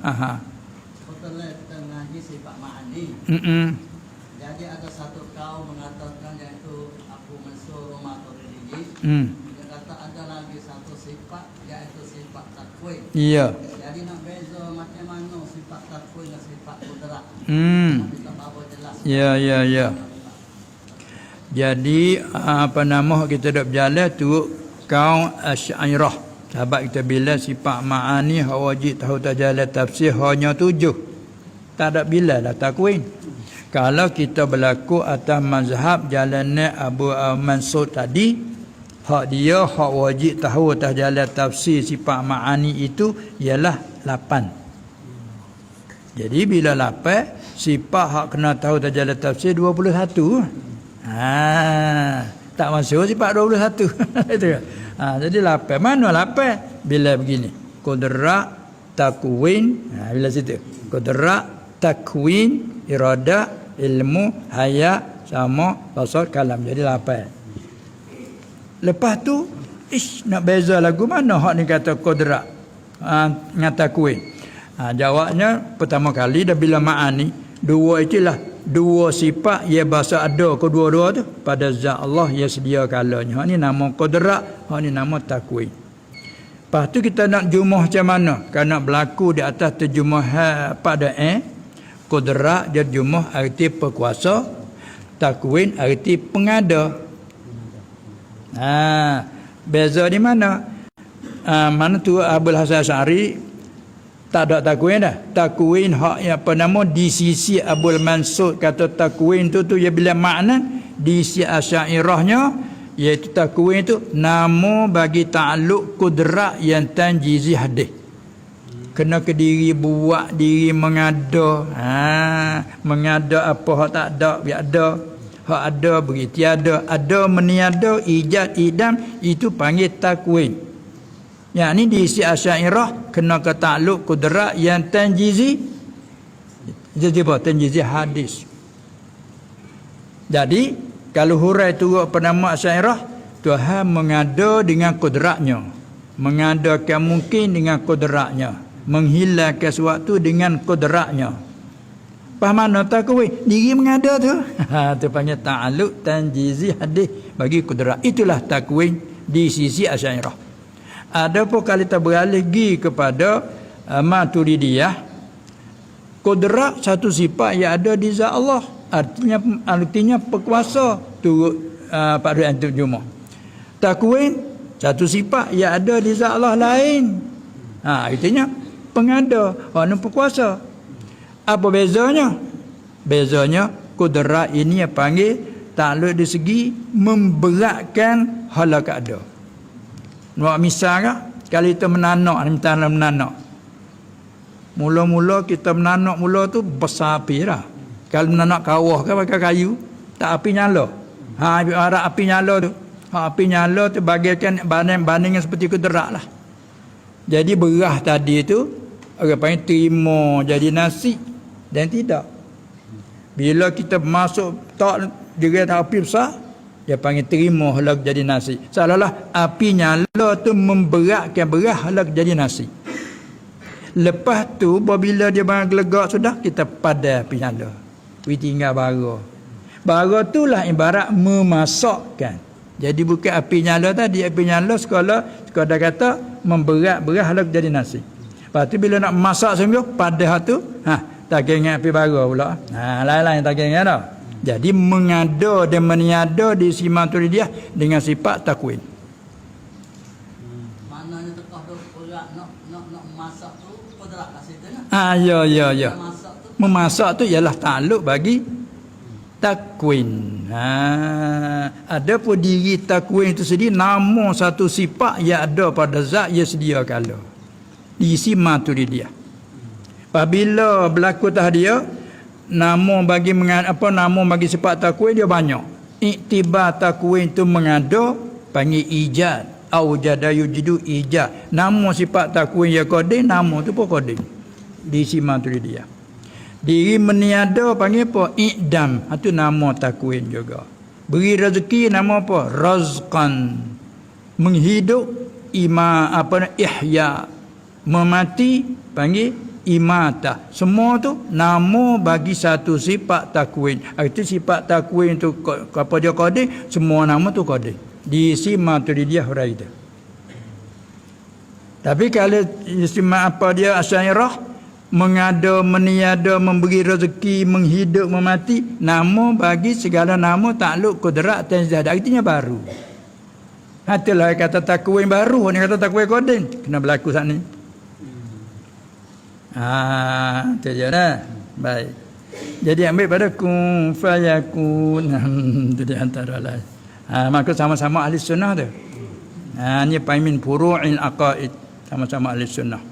Aha. Setelah kita mengaji sifat ma'ani. Jadi ada satu kaum mengatakan yaitu Abu Mansur Maturidi. Dia kata ada lagi satu sifat yaitu sifat takwin. Iya. Jadi nak beza macam mana sifat takwin dan sifat kudrat. Kita bawa jelas. Ya. Jadi apa nama kita dak berjalan tu kaum Asy'ariyah. Sahabat kita bila sifat ma'ani wajib tahu tajalah tafsir hanya 7. Tak ada bila lah takwin. Kalau kita berlaku atas mazhab jalannya Abu Mansur tadi, hak dia hak wajib tahu atas jalan tafsir sifat ma'ani itu ialah 8. Jadi bila 8, sifat hak kena tahu atas jalan tafsir 21. Tak masuk sifat 21. Itu. Jadi 8. Mana 8? Bila begini. Qudrat, takwin, bila situ. Qudrat, takwin, iradah, ilmu, hayat, sama, basar, kalam. Jadi 8. Lepas tu, nak beza lagu mana hak ni kata qudrat dengan takwin. Jawabnya pertama kali dah bila ma'ani, dua itulah dua sifat ia bahasa ada kedua-dua tu pada zat Allah yang sedia kalanya. Hak ni nama qudrat, hak ni nama takwin. Lepas tu kita nak jumlah macam mana? Kerana berlaku di atas terjemahan pada qudrat dia jumlah arti berkuasa, takwin arti pengada. Beza di mana? Mana tu Abul Hasan Asy'ari tak ada takwin dah. Takwin hak yang apa nama di sisi Abul Mansur kata takwin tu dia bila makna di sisi Asy'ariyahnya iaitu takwin tu nama bagi takluk kudrat yang tanjizi hadis. Kena ke diri buat diri mengada. Mengada apa hak tak ada biar ada. Hak ada beri tiada, ada meniada, ijad idam itu panggil takwin. Yang ni di isi Asy'ariyah kena ke takluk kudrat yang tanjizi. Jadi apa? Tanjizi hadis. Jadi kalau hurai turut penama Asy'ariyah, Tuhan mengada dengan kudratnya, mengadakan mungkin dengan kudratnya, menghilangkan sesuatu dengan kudratnya. Faham mana takwin? Diri mengada tu. Tu panggil takluk tanjizi hadis bagi kudrat. Itulah takwin di sisi Asy'ariyah. Adapun kalau kita beralih pergi kepada Maturidiyah, kudrat satu sifat yang ada di zat Allah, artinya berkuasa turut pada antum jumlah. Takwin satu sifat yang ada di zat Allah lain, artinya pengada, orang berkuasa. Apa bezanya? Bezanya kudrat ini yang panggil takluk di segi memberatkan halak ada. Nak misalnya kalau kita menanak. Mula-mula kita menanak mula tu besar api dah. Kalau menanak kawah kan pakai kayu, tak api nyala. Harap api nyala tu. Api nyala tu bagaikan bandingnya seperti kudrat lah. Jadi berah tadi tu orang panggil terima jadi nasi dan tidak. Bila kita masuk tak dia api besar, dia panggil terima halak jadi nasi. Seolah-olah api nyala tu memberatkan berah halak jadi nasi. Lepas tu apabila dia barang gelegak sudah, kita padai api nyala. We tinggal bara. Bara itulah ibarat memasakkan. Jadi bukan api nyala tadi, api nyala sekadar kata memberat berah halak jadi nasi. Lepas tu bila nak masak sungguh padai tu, tak ingat api bara pula. Lain-lain tak ingat dah. Jadi mengada dan meniada di si Maturidiyah dengan sifat takwin. Maknanya tekah tu berat nak masak tu kudrat kat situ kan? Ya. Memasak tu ialah takluk bagi takwin. Ada pun diri takwin itu sendiri nama satu sifat yang ada pada zat yang sedia kala. Di si Maturidiyah. Apabila berlaku tah dia nama bagi nama bagi sifat takwin dia banyak. Iktibar takwin tu mengada panggil ijad. Aujada yujidu ijad. Nama sifat takwin ya qadim, nama tu pun qadim. Di si Maturidiyah. Diri meniada panggil apa? I'dam. Itu nama takwin juga. Beri rezeki nama apa? Razqan. Menghidup ihya. Memati panggil imatah. Semua tu nama bagi satu sifat takwin. Itu sifat takwin tu apa dia qadir, semua nama tu qadir. Di Maturidiyah orang itu. Tapi kalau istimewa apa dia Asy'ariyah, mengada, meniada, memberi rezeki, menghidup, memati, nama bagi segala nama takluk kudrat dan zat. Artinya baru. Itulah kata takwin baru, ni kata takwin qadim. Kena berlaku saat ni. Itu je dah. Baik. Jadi ambil pada kun fayakun. Itu di antara lah. Maka sama-sama ahli sunnah tu. Ni paimin furu'il aqaid. Sama-sama ahli sunnah.